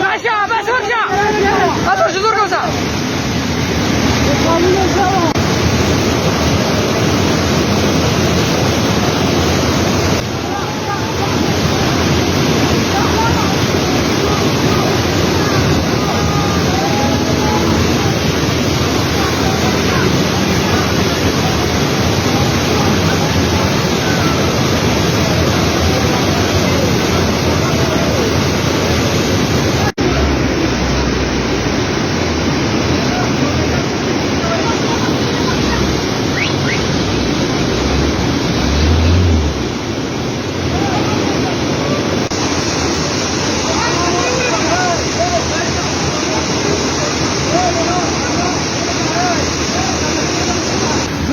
باشا بس ارجع اطرش زور كوسه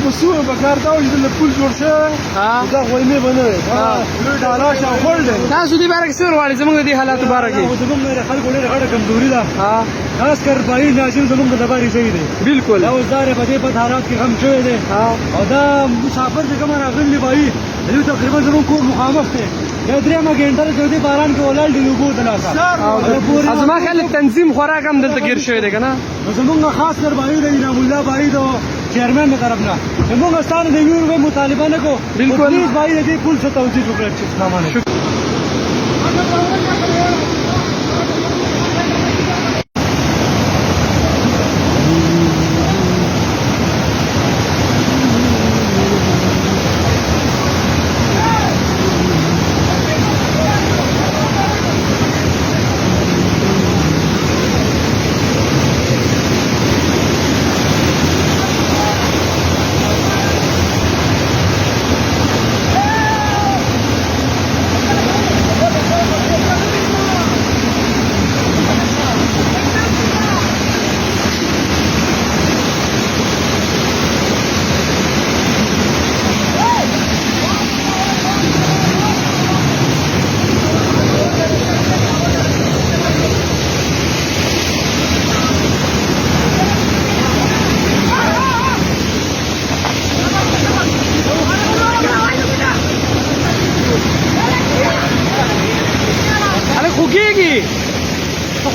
مسؤول بکار دا چې د پول جوړ شوی دا غویمې به نه وي دا راشه او خړ دی تاسو دې باره کې څه ورغواړئ زموږ د دې حالاتو باره کې زموږ د خلکو ډېره غټه کمزوري ده خاص کر بهري ناظم زموږ د لپاره صحیح دی بالکل دا اوس داره په دې بد حالات کې غم شوی دی او دا مسافر چې کوم راغلي بهري دوی تقریبا زموږ کور مخامخ دی دا درېیمه ګنټه ده چې دې باران کې ولاړ دي اوبو د لاسه زما خیال تنظیم خوراک هم دلته ګیر شوی دی که نه زموږ خاص کر بهري د انعام الله بهري د چیرمن کی طرف نہ موږ ستاسو د یو روپے مطالبه نه کو بالکل پلیز بھائی دې پول څه توجیه وکړئ چې اسلام علیکم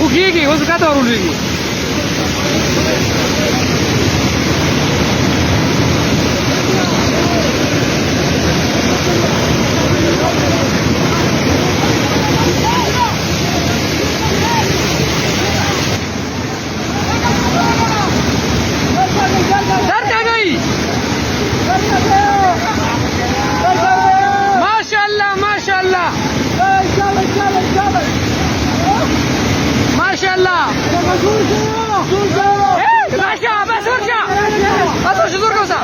خوږیږي اوس کاته ورولېږي ماشاءالله باشا بس ارجع اطرش زور كوسه